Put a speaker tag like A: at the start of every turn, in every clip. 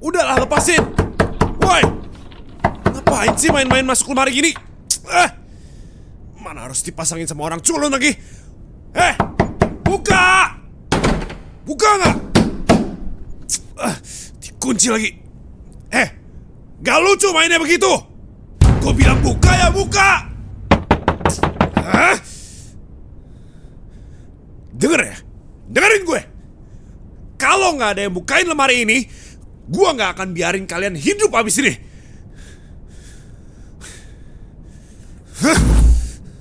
A: Udahlah, lepasin. Woi, ngapain sih main-main masuk lemari gini? Mana harus dipasangin sama orang culun lagi? Buka! Buka nggak? Dikunci lagi. Gak lucu mainnya begitu. Gue bilang buka ya buka. Dengerin gue. Kalau nggak ada yang bukain lemari ini, gue nggak akan biarin kalian hidup habis ini.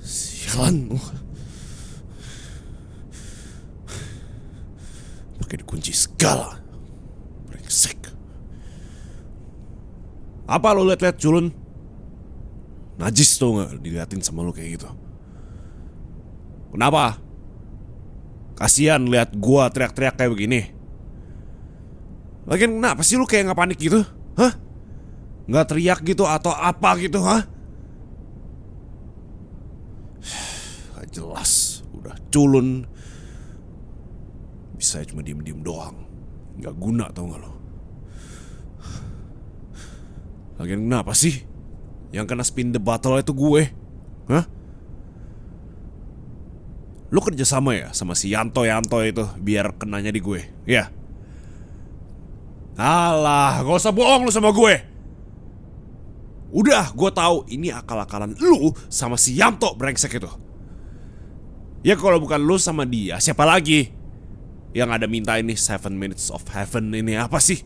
A: Sialan. Pakai dikunci segala. Brengsek. Apa lo liat-liat culun? Najis tuh nggak diliatin sama lo kayak gitu. Kenapa? Kasian lihat gua teriak-teriak kayak begini. Lagian kenapa sih lu kayak nggak panik gitu? Hah? Nggak teriak gitu atau apa gitu, hah? Gak jelas, udah culun. Bisa cuma diem-diem doang. Nggak guna tau nggak lo? Lagian kenapa sih? Yang kena spin the bottle itu gue. Hah? Lu kerja sama ya sama si Yanto itu biar kenanya di gue, ya? Alah, gak usah bohong lu sama gue. Udah, gue tahu ini akal-akalan lu sama si Yanto brengsek itu. Ya kalau bukan lu sama dia, siapa lagi? Yang ada minta ini 7 minutes of heaven ini apa sih?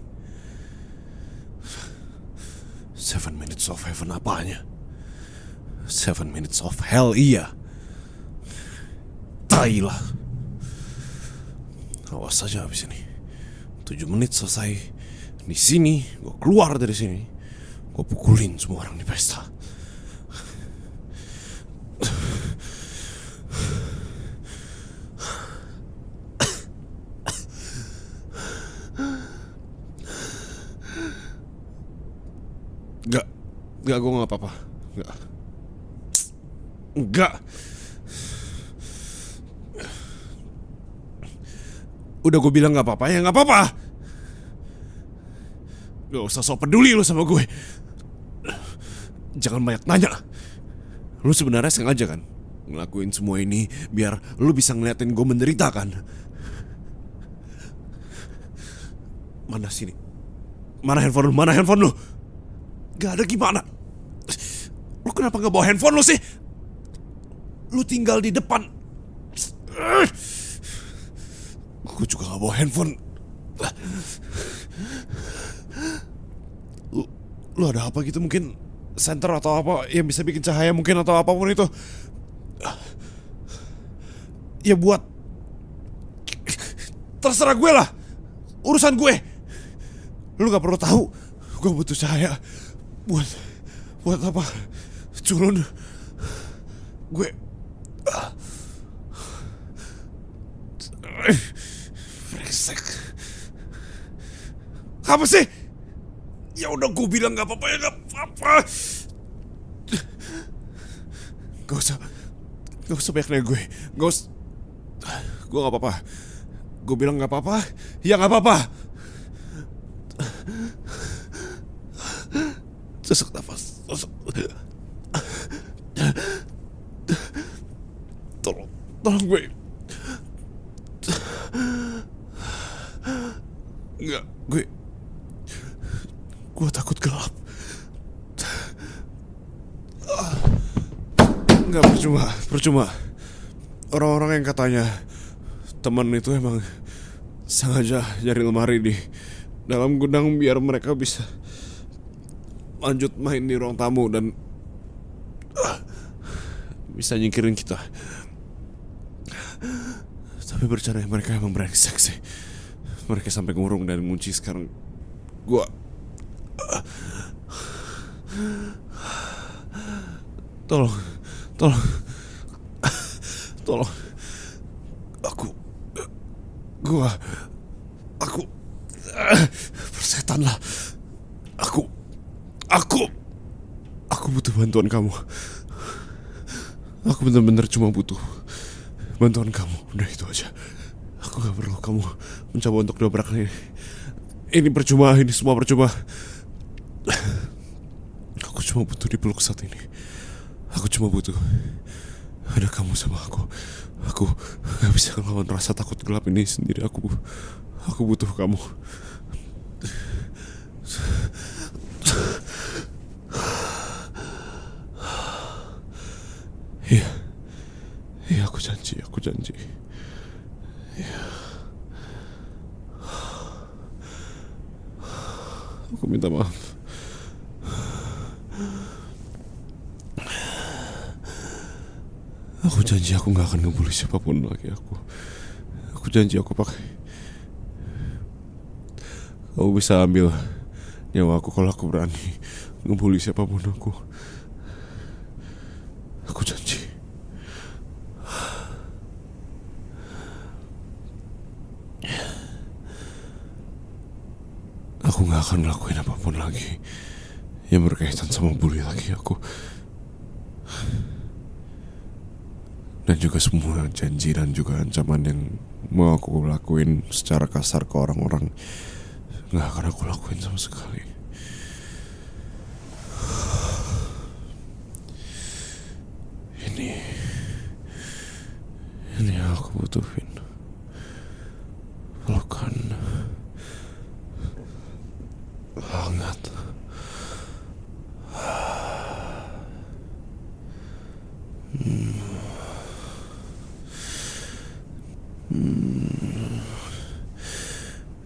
A: 7 minutes of heaven apanya? 7 minutes of hell iya. Tai lah. Awas saja habis ini. 7 menit selesai. Di sini, gue keluar dari sini. Gue pukulin semua orang di pesta. Enggak, gue gak apa-apa. Enggak. Udah gue bilang gak apa-apa ya gak apa-apa. Gak usah sok peduli lu sama gue. Jangan banyak nanya. Lu sebenarnya sengaja kan ngelakuin semua ini biar lu bisa ngeliatin gue menderita kan? Mana sini? Mana handphone lu? Gak ada gimana? Lu kenapa gak bawa handphone lu sih? Lu tinggal di depan. Gue juga gak bawa handphone. Lu ada apa gitu mungkin? Senter atau apa yang bisa bikin cahaya mungkin atau apapun itu. Ya buat terserah gue lah. Urusan gue. Lu gak perlu tahu. Gue butuh cahaya. Buat apa? Culun. Gue brengsek. Apa sih? Ya udah gue bilang gak apa-apa ya gak apa-apa. Gak usah banyak nanya gue. Gue gak apa-apa. Gue bilang gak apa-apa. Ya gak apa-apa. Sesak nafas. Tolong gue. Enggak, gue takut gelap. Enggak, percuma. Orang-orang yang katanya teman itu emang sengaja nyari lemari di dalam gudang biar mereka bisa lanjut main di ruang tamu dan bisa nyingkirin kita. Tapi bercanda mereka emang brengsek sih. Mereka sampai ngurung dan ngunci sekarang. Tolong. Aku persetan lah. Aku butuh bantuan kamu. Aku benar-benar cuma butuh bantuan kamu. Udah itu aja. Aku gak perlu kamu mencoba untuk dobrak Ini percuma, ini semua percuma. Aku cuma butuh dipeluk saat ini. Aku cuma butuh ada kamu sama aku. Aku gak bisa ngelawan rasa takut gelap ini sendiri. Aku butuh kamu. Iya, iya aku janji. Iya. Aku minta maaf. Aku janji aku gak akan ngebully siapapun lagi. Aku janji aku pakai. Kamu bisa ambil nyawa aku kalau aku berani ngebully siapapun aku. Aku janji. Aku gak akan ngelakuin apapun lagi yang berkaitan sama bully lagi aku. Dan juga semua janji dan juga ancaman yang mau aku lakuin secara kasar ke orang-orang gak akan aku lakuin sama sekali. Ini yang aku butuhin. Pelukan hangat.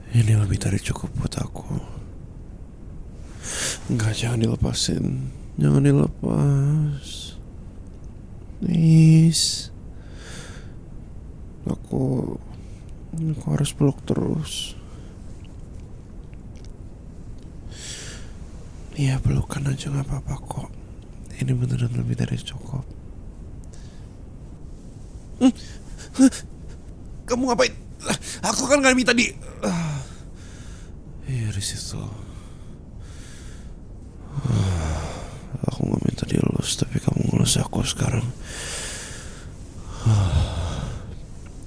A: Ini lebih dari cukup buat aku. Enggak, jangan dilepasin. Jangan dilepas. Please. Aku harus peluk terus. Iya, pelukan aja gak apa-apa kok. Ini beneran lebih dari cukup. Kamu ngapain? Aku kan gak minta di... Iya, di situ. Aku gak minta dielus, tapi kamu ngelus aku sekarang.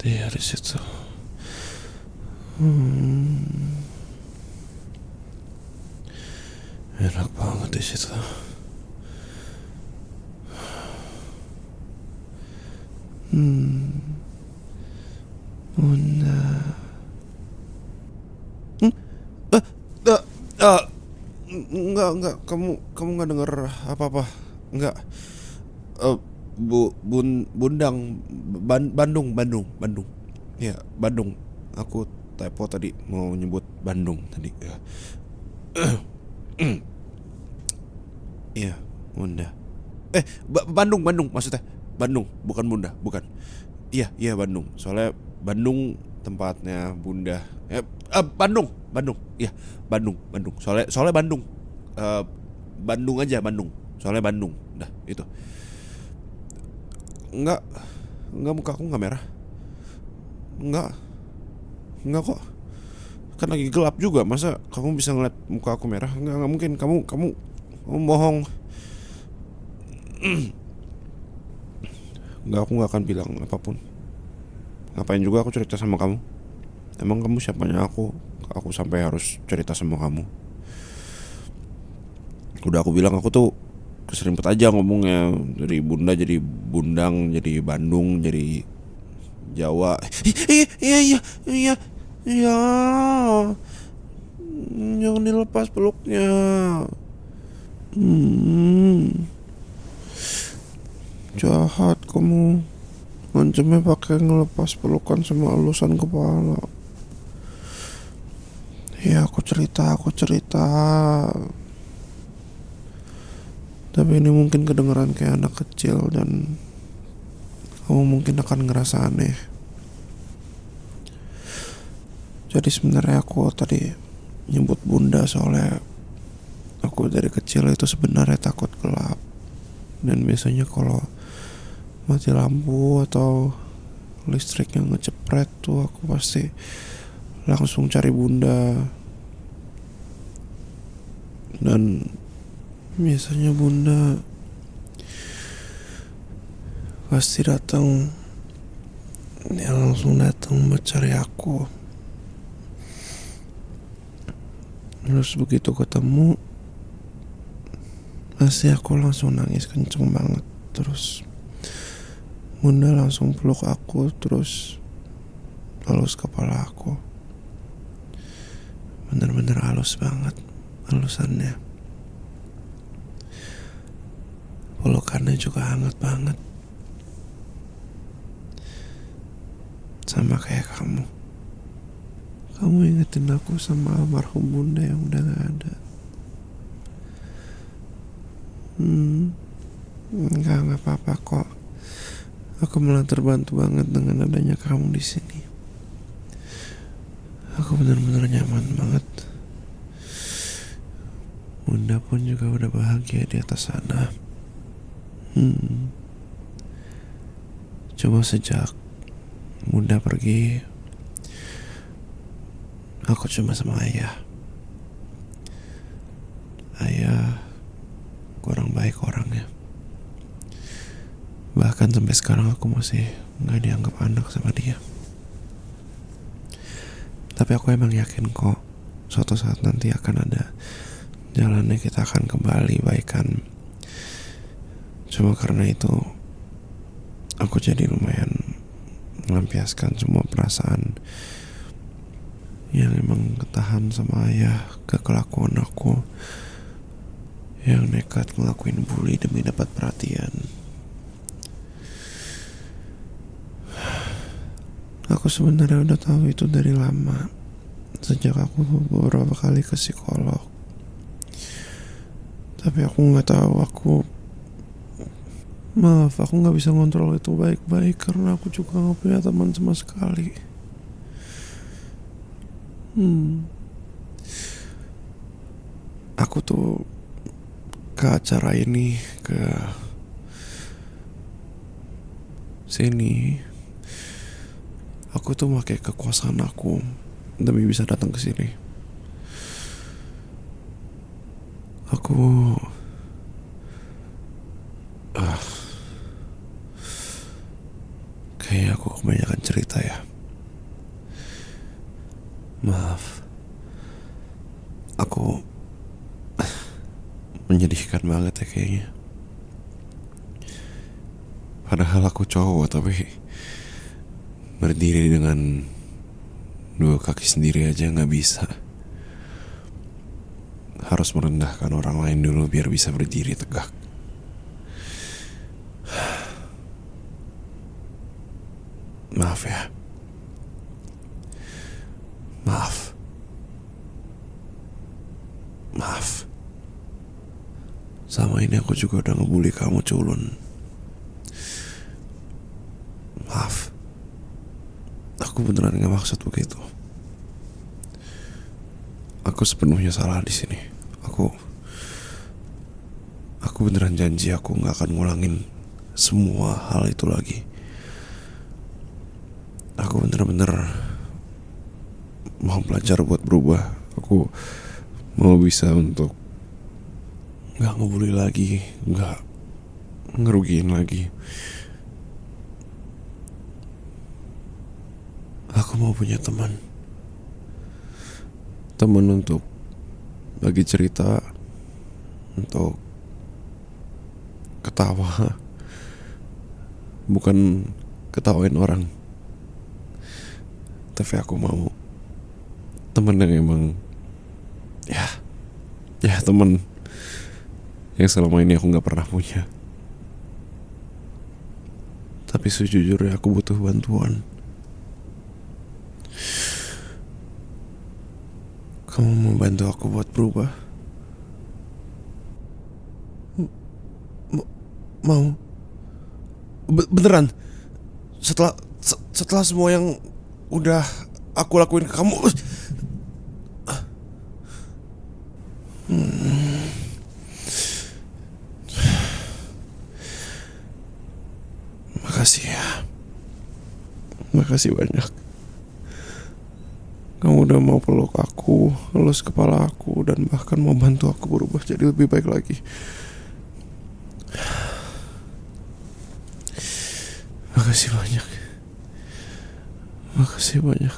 A: Iya, di situ. Enak banget di situ. Bunda. Enggak, kamu nggak dengar apa-apa, enggak. Bandung. Ya, Bandung. Aku typo tadi mau nyebut Bandung tadi. Iya, Bunda. Bandung maksudnya. Bandung, bukan Bunda, bukan. Iya, Bandung. Soalnya Bandung tempatnya Bunda. Bandung. Iya, Bandung. Soalnya Bandung. Bandung aja, Bandung. Soalnya Bandung. Dah, itu. Enggak, muka aku enggak merah. Enggak kok. Kan lagi gelap juga, masa kamu bisa ngeliat muka aku merah? Enggak mungkin. Kamu bohong. Enggak, aku enggak akan bilang apapun. Ngapain juga aku cerita sama kamu? Emang kamu siapanya aku sampai harus cerita sama kamu? Udah aku bilang aku tuh keserimpet aja ngomongnya. Dari Bunda jadi Bundang, jadi Bandung, jadi Jawa. Iya. Jangan dilepas peluknya. Jahat kamu. Ngancemnya pakai ngelepas pelukan sama elusan kepala. Ya, aku cerita. Tapi ini mungkin kedengeran kayak anak kecil dan kamu mungkin akan ngerasa aneh. Jadi sebenarnya aku tadi nyebut Bunda soalnya aku dari kecil itu sebenarnya takut gelap. Dan biasanya kalau mati lampu atau listrik yang ngecepret tuh aku pasti langsung cari Bunda. Dan biasanya Bunda pasti datang. Dia langsung datang buat cari aku.
B: Terus begitu ketemu, pasti aku langsung nangis kenceng banget. Terus Bunda langsung peluk aku, terus halus kepala aku. Bener-bener halus banget halusannya. Pelukannya juga hangat banget. Sama kayak kamu. Kamu ingetin aku sama almarhum Bunda yang udah gak ada. Enggak apa-apa kok. Aku malah terbantu banget dengan adanya kamu di sini. Aku benar-benar nyaman banget. Bunda pun juga udah bahagia di atas sana. Coba sejak Bunda pergi, aku cuma sama ayah. Ayah kurang baik orangnya. Bahkan sampai sekarang aku masih gak dianggap anak sama dia. Tapi aku emang yakin kok suatu saat nanti akan ada jalannya, kita akan kembali baikan. Cuma karena itu aku jadi lumayan melampiaskan semua perasaan yang emang ketahan sama ayah ke kelakuan aku yang nekat ngelakuin bully demi dapat perhatian. Aku sebenarnya udah tahu itu dari lama, sejak aku beberapa kali ke psikolog. Tapi aku nggak tahu, maaf, aku nggak bisa ngontrol itu baik-baik karena aku juga nggak punya teman sama sekali. Aku tuh ke acara ini, ke sini, aku tuh pakai kekuasaan aku demi bisa datang ke sini. Aku kayak aku kebanyakan cerita ya. Maaf. Aku menyedihkan banget ya kayaknya. Padahal aku cowok, tapi berdiri dengan dua kaki sendiri aja gak bisa. Harus merendahkan orang lain dulu biar bisa berdiri tegak. Maaf ya. Maaf. Sama ini aku juga udah ngebully kamu, culun. Maaf. Aku beneran gak maksud begitu. Aku sepenuhnya salah di sini. Aku beneran janji aku gak akan ngulangin semua hal itu lagi. Aku bener-bener mau belajar buat berubah. Aku mau bisa untuk gak ngebully lagi, gak ngerugiin lagi. Aku mau punya teman untuk bagi cerita, untuk ketawa, bukan ketawain orang. Tapi aku mau teman yang emang ya teman yang selama ini aku gak pernah punya. Tapi sejujurnya aku butuh bantuan. Kamu mau bantu aku buat berubah? Mau? Beneran? Setelah semua yang udah aku lakuin ke kamu. Makasih ya. Makasih banyak. Kamu udah mau peluk aku, halus kepala aku, dan bahkan mau bantu aku berubah jadi lebih baik lagi. Makasih banyak. Makasih banyak.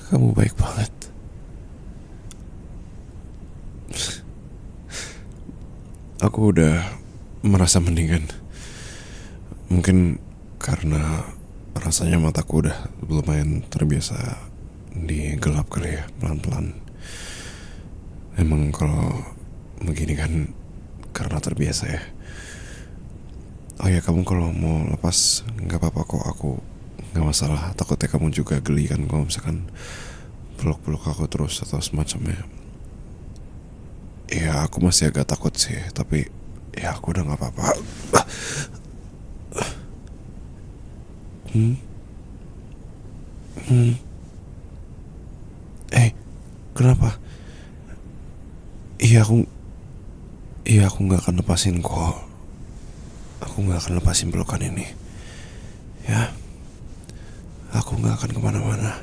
B: Kamu baik banget. Aku udah merasa mendingan. Mungkin karena rasanya mataku udah lumayan terbiasa digelap kali ya, pelan-pelan. Emang kalau begini kan karena terbiasa ya. Oh ya, kamu kalau mau lepas nggak apa-apa kok, aku nggak masalah. Takutnya kamu juga geli kan kalau misalkan peluk-peluk aku terus atau semacamnya. Ya aku masih agak takut sih, tapi ya aku udah nggak apa-apa. Hmm? Hmm? Kenapa? Iya aku nggak akan lepasin kok. Aku nggak akan lepasin pelukan ini. Ya, aku nggak akan kemana-mana.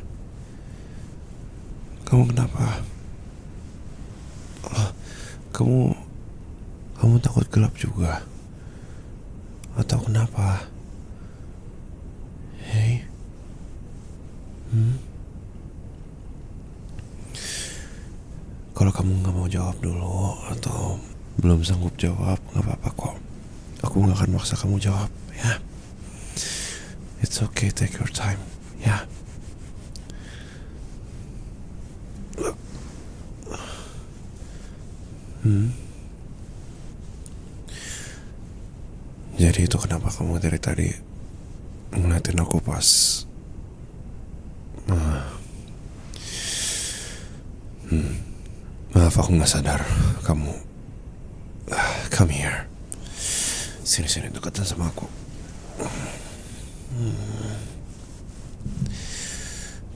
B: Kamu kenapa? Ah, kamu takut gelap juga? Atau kenapa? Hei, kalau kamu nggak mau jawab dulu atau belum sanggup jawab, nggak apa-apa kok. Aku nggak akan maksa kamu jawab, ya. It's okay, take your time, ya. Jadi itu kenapa kamu dari tadi ngeliatin aku pas maaf, aku nggak sadar kamu. Come here. Sini dekatan sama aku.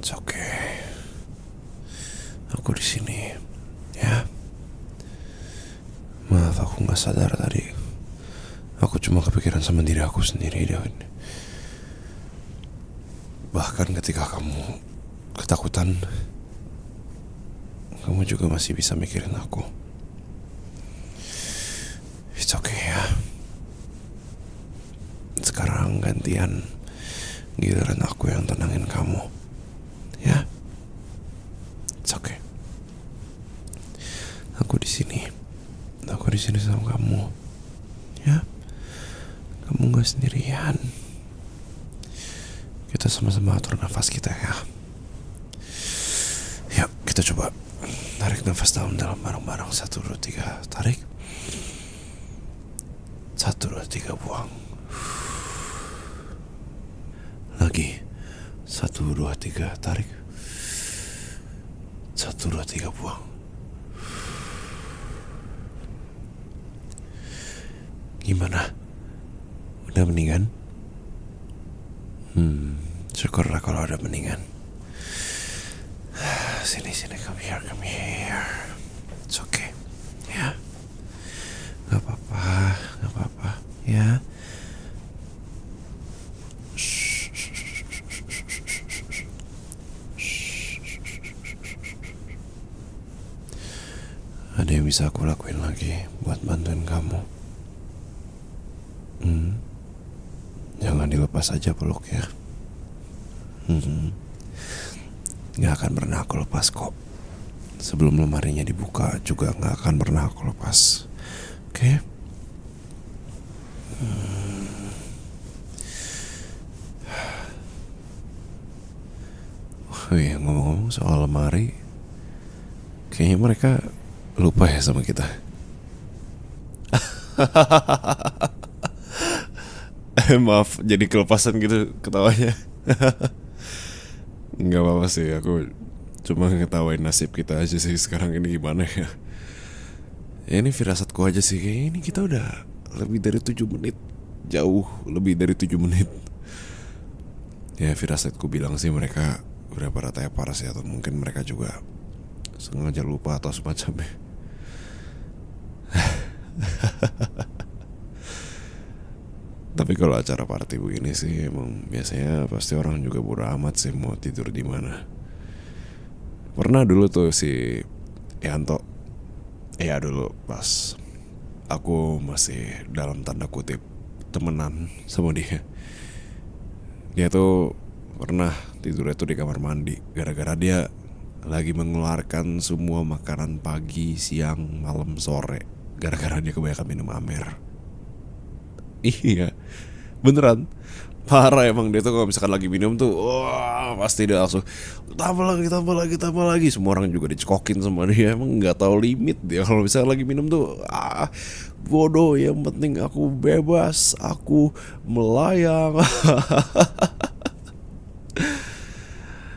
B: It's okay. Aku di sini, ya. Maaf, aku nggak sadar tadi. Aku cuma kepikiran sama diri aku sendiri, David. Bahkan ketika kamu ketakutan, kamu juga masih bisa mikirin aku. It's okay ya. Sekarang gantian giliran aku yang tenangin kamu. Ya. It's okay. Aku di sini. Aku di sini sama kamu. Ya. Kamu gak sendirian. Kita sama-sama atur nafas kita ya. Yuk, kita coba tarik nafas dalam-dalam bareng-bareng. 1, 2, 3, tarik. 1, 2, 3, buang. Lagi. 1, 2, 3, tarik. 1, 2, 3, buang. Gimana? Udah mendingan? Syukurlah kalau udah mendingan. Sini, come here. It's okay. Ya. Gak apa-apa. Ya. Ada yang bisa aku lakuin lagi buat bantuin kamu. Jangan dilepas aja peluknya. Gak akan pernah aku lepas kok. Sebelum lemarinya dibuka juga gak akan pernah aku lepas. Oke? Oh iya, ngomong-ngomong soal lemari, kayaknya mereka lupa ya sama kita. Maaf, jadi kelepasan gitu ketawanya. Nggak apa-apa sih, aku cuma ngetawain nasib kita aja sih sekarang ini gimana ya. Ya ini firasatku aja sih, kayaknya ini kita udah lebih dari 7 menit. Jauh lebih dari 7 menit. Ya firasatku bilang sih mereka udah pada tepar sih, atau mungkin mereka juga sengaja lupa atau semacamnya. Tapi kalau acara party begini sih emang biasanya pasti orang juga bodo amat sih mau tidur di mana. Pernah dulu tuh si Yanto, ya dulu pas aku masih dalam tanda kutip temenan sama dia. Dia tuh pernah tidurnya tuh di kamar mandi gara-gara dia lagi mengeluarkan semua makanan pagi, siang, malam, sore. Gara-gara dia kebanyakan minum Amer. Iya, beneran. Parah emang dia tuh kalau misalkan lagi minum tuh, wah pasti dia langsung tambah lagi, tambah lagi, tambah lagi. Semua orang juga dicekokin sama dia. Emang nggak tahu limit dia kalau misalkan lagi minum tuh. Bodoh, yang penting aku bebas, aku melayang.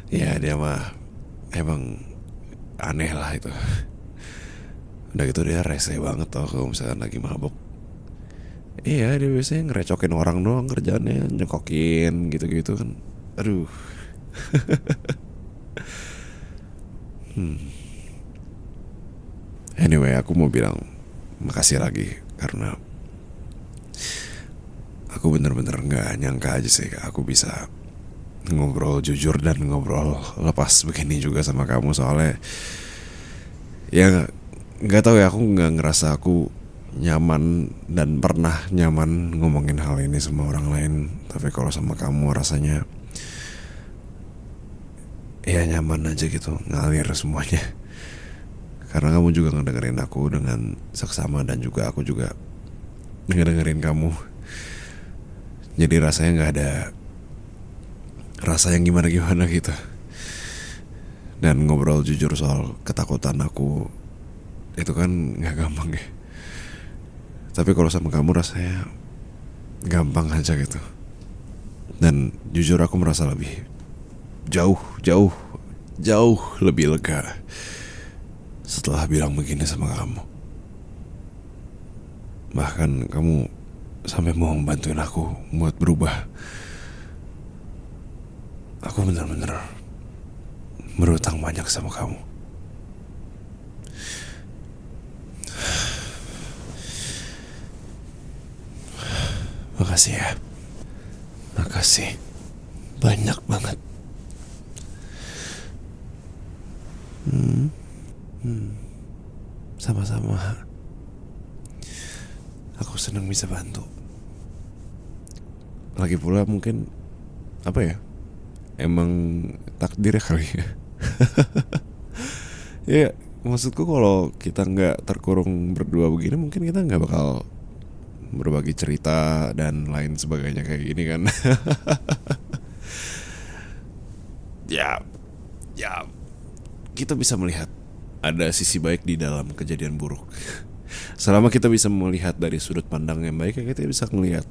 B: Ya dia mah emang aneh lah itu. Udah gitu dia rese banget tau kalau misalkan lagi mabuk. Iya dia biasanya ngerecokin orang doang kerjaannya, nyekokin gitu-gitu kan. Aduh. Anyway, aku mau bilang makasih lagi karena aku bener-bener gak nyangka aja sih aku bisa ngobrol jujur dan ngobrol lepas begini juga sama kamu. Soalnya ya nggak tahu ya, aku nggak ngerasa aku nyaman dan pernah nyaman ngomongin hal ini sama orang lain. Tapi kalau sama kamu rasanya ya nyaman aja gitu, ngalir semuanya. Karena kamu juga ngedengerin aku dengan seksama dan juga aku juga ngedengerin kamu. Jadi rasanya nggak ada rasa yang gimana-gimana gitu. Dan ngobrol jujur soal ketakutan aku itu kan nggak gampang ya. Tapi kalau sama kamu rasanya gampang aja gitu. Dan jujur aku merasa lebih jauh lebih lega setelah bilang begini sama kamu. Bahkan kamu sampai mau bantuin aku buat berubah. Aku benar-benar berutang banyak sama kamu. Makasih ya. Makasih. Banyak banget. Sama-sama. Aku senang bisa bantu. Lagi pula mungkin apa ya? Emang takdir kali ya. Ya maksudku kalau kita nggak terkurung berdua begini, mungkin kita nggak bakal berbagi cerita dan lain sebagainya kayak gini kan. ya kita bisa melihat ada sisi baik di dalam kejadian buruk. Selama kita bisa melihat dari sudut pandang yang baik, kita bisa melihat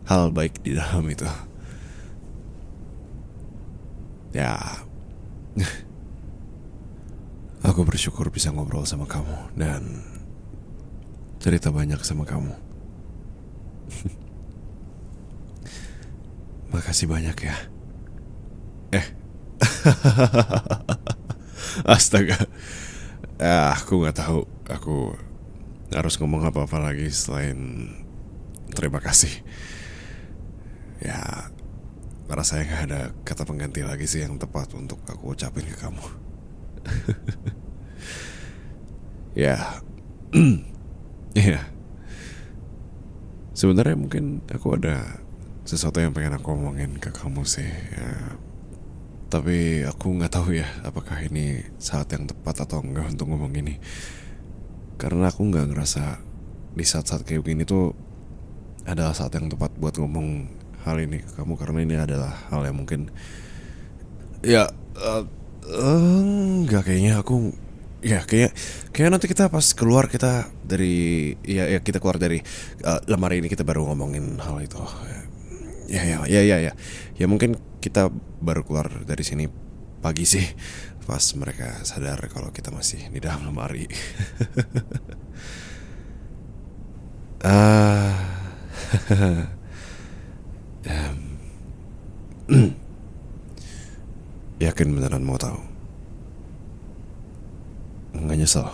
B: hal baik di dalam itu. Ya, aku bersyukur bisa ngobrol sama kamu dan cerita banyak sama kamu. Makasih banyak ya. Astaga. Aku gak tahu aku harus ngomong apa-apa lagi selain terima kasih. Ya, rasanya gak ada kata pengganti lagi sih yang tepat untuk aku ucapin ke kamu. Ya. Iya. Sebenarnya mungkin aku ada sesuatu yang pengen aku omongin ke kamu sih ya. Tapi aku gak tahu ya apakah ini saat yang tepat atau enggak untuk ngomong ini. Karena aku gak ngerasa di saat-saat kayak gini tuh adalah saat yang tepat buat ngomong hal ini ke kamu. Karena ini adalah hal yang mungkin ya enggak, kayaknya aku ya kayak nanti kita pas keluar kita dari ya kita keluar dari lemari ini kita baru ngomongin hal itu. Ya mungkin kita baru keluar dari sini pagi sih, pas mereka sadar kalau kita masih di dalam lemari. Yakin beneran mau tahu? Nggak nyesel?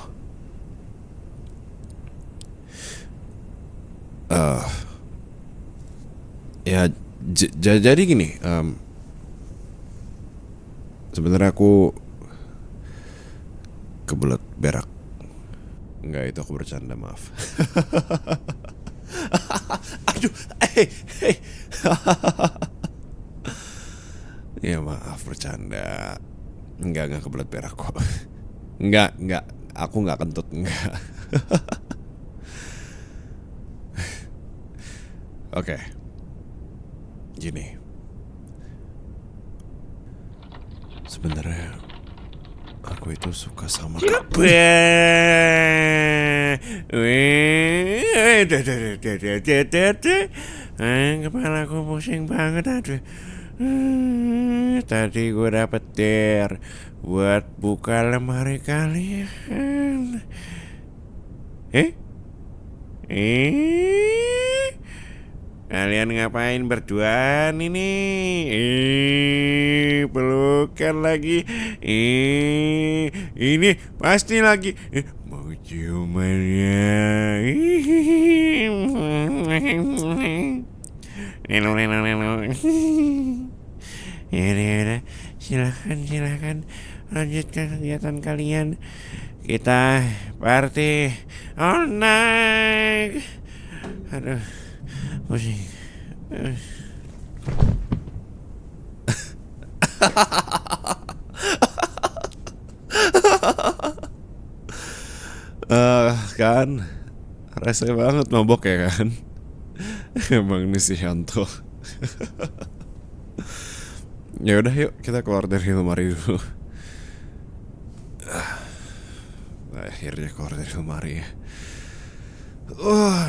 B: Ya jadi gini, sebenarnya aku kebelet berak. Enggak, itu aku bercanda, maaf. Aduh,
A: Ya maaf, bercanda. Enggak kebelet berak kok. Enggak. Aku enggak kentut, enggak. Oke. Gini. Sebenarnya aku itu suka sama kamu. Kepala aku pusing banget, aduh. Tadi gue dapet der buat buka lemari kalian. Eh? Kalian ngapain berduaan ini? Pelukan lagi. Ini pasti lagi mau ciumannya. Ya, silakan lanjutkan kegiatan kalian. Kita party all night. Aduh, pusing. Kan rese banget mabok ya kan. Emang ini si Yanto. Ya udah yuk kita keluar dari lemari dulu. Akhirnya keluar dari lemari ya.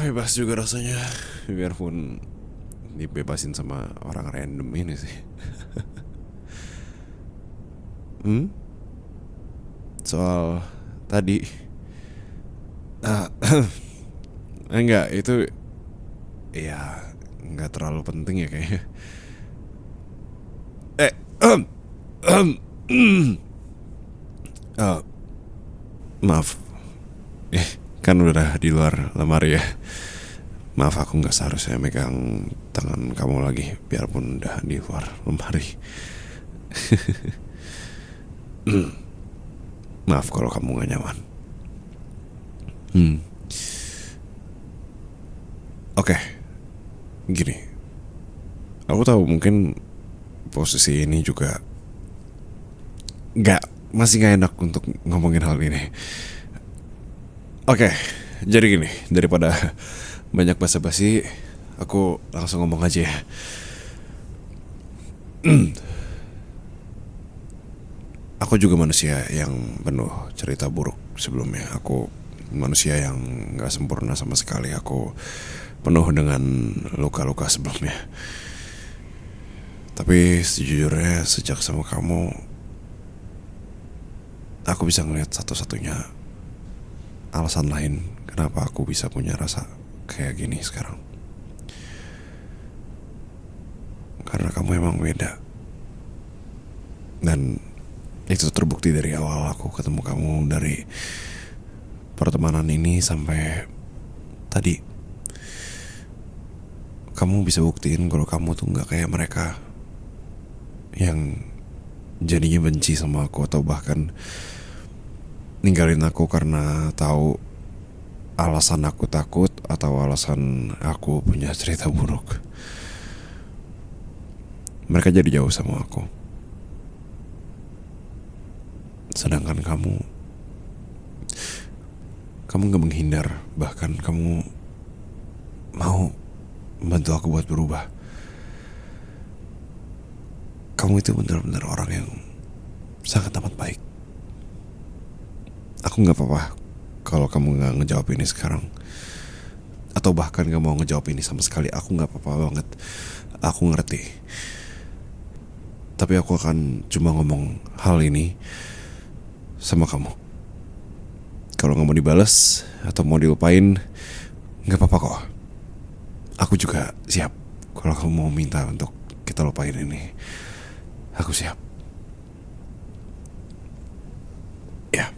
A: Bebas juga rasanya. Biarpun dibebasin sama orang random ini sih. Soal tadi enggak, itu ya enggak terlalu penting ya kayaknya. Maaf. Kan udah di luar lemari ya. Maaf, aku gak seharusnya megang tangan kamu lagi, biarpun udah di luar lemari. Maaf kalau kamu gak nyaman. Oke. Gini, aku tahu mungkin posisi ini juga masih gak enak untuk ngomongin hal ini. Oke, jadi gini, daripada banyak basa-basi, aku langsung ngomong aja ya. Aku juga manusia yang penuh cerita buruk sebelumnya. Aku manusia yang gak sempurna sama sekali. Aku penuh dengan luka-luka sebelumnya. Tapi sejujurnya sejak sama kamu, aku bisa ngelihat satu-satunya alasan lain kenapa aku bisa punya rasa kayak gini sekarang. Karena kamu emang beda. Dan itu terbukti dari awal aku ketemu kamu, dari pertemanan ini sampai tadi. Kamu bisa buktiin kalau kamu tuh gak kayak mereka yang jadinya benci sama aku, atau bahkan ninggalin aku karena tahu alasan aku takut atau alasan aku punya cerita buruk. Mereka jadi jauh sama aku. Sedangkan kamu gak menghindar, bahkan kamu mau membantu aku buat berubah. Kamu itu benar-benar orang yang sangat amat baik. Aku gak apa-apa kalau kamu gak ngejawab ini sekarang, atau bahkan gak mau ngejawab ini sama sekali. Aku gak apa-apa banget. Aku ngerti. Tapi aku akan cuma ngomong hal ini sama kamu. Kalau gak mau dibales atau mau dilupain, gak apa-apa kok. Aku juga siap. Kalau kamu mau minta untuk kita lupain ini, aku siap. Ya.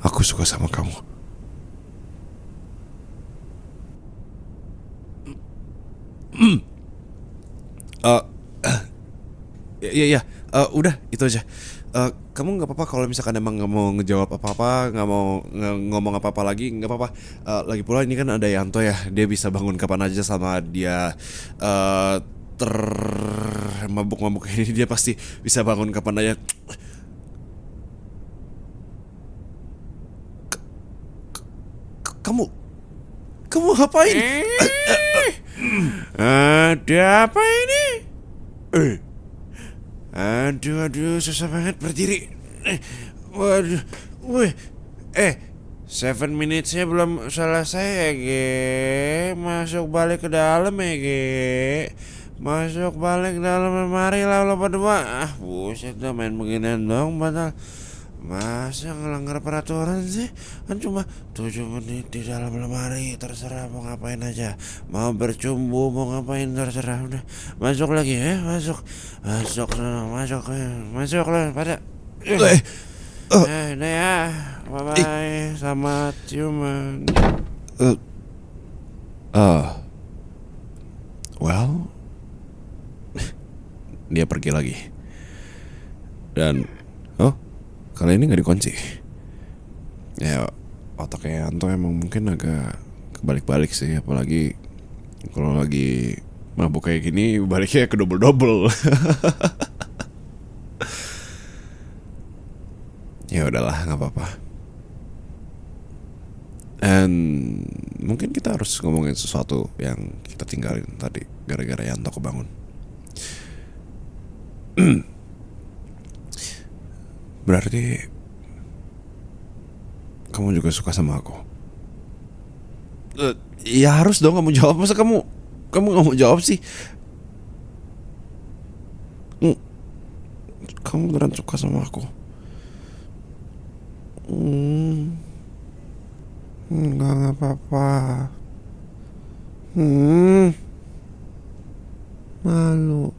A: Aku suka sama kamu. Ya. Udah itu aja. Kamu nggak apa-apa kalau misalkan emang nggak mau ngejawab apa-apa, nggak mau ngomong apa-apa lagi, nggak apa-apa. Lagi pula ini kan ada Yanto ya, dia bisa bangun kapan aja sama dia ter mabuk-mabuk ini, dia pasti bisa bangun kapan aja. Kamu ngapain? Ada apa ini? Aduh, susah banget berdiri. Waduh, wih, 7 minutesnya belum selesai ya, Ge. Masuk balik ke dalam ya, Ge. Masuk balik ke dalam lemari lah lo berdua. Buset dah, main beginian dong, batal. Masa ngelanggar peraturan sih? Kan cuma 7 menit di dalam lemari. Terserah mau ngapain aja. Mau bercumbu, mau ngapain terserah. Udah, masuk lagi ya, masuk. Masuk lah pada. Udah ya, bye-bye. Selamat ciuman. Well, dia pergi lagi. Dan kali ini gak dikunci. Ya, otaknya Yanto emang mungkin agak kebalik-balik sih. Apalagi kalau lagi mabuk kayak gini, baliknya ke double-double. Ya udahlah, gak apa-apa. And mungkin kita harus ngomongin sesuatu yang kita tinggalin tadi gara-gara Yanto kebangun. Berarti kamu juga suka sama aku? Ya harus dong kamu jawab. Masa kamu nggak mau jawab sih? Kamu beneran suka sama aku? Nggak apa-apa. Malu.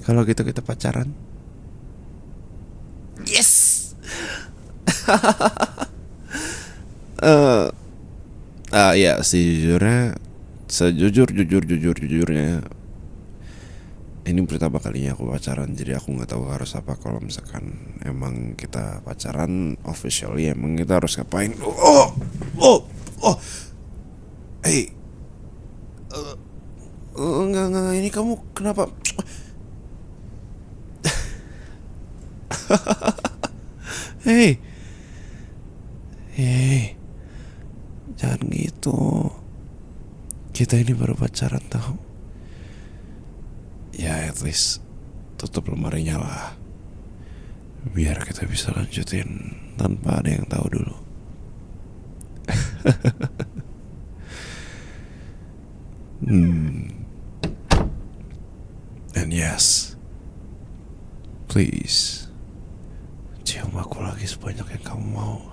A: Kalau gitu kita pacaran. Yes. Ya sejujurnya ini pertama kalinya aku pacaran, jadi aku nggak tahu harus apa. Kalau misalkan emang kita pacaran officially, emang kita harus ngapain? Hey, enggak, ini kamu kenapa? Hey, jangan gitu. Kita ini baru pacaran tahu. Ya at least tutup lemarinya lah, biar kita bisa lanjutin tanpa ada yang tahu dulu. And yes, please cium aku lagi sebanyak yang kamu mau.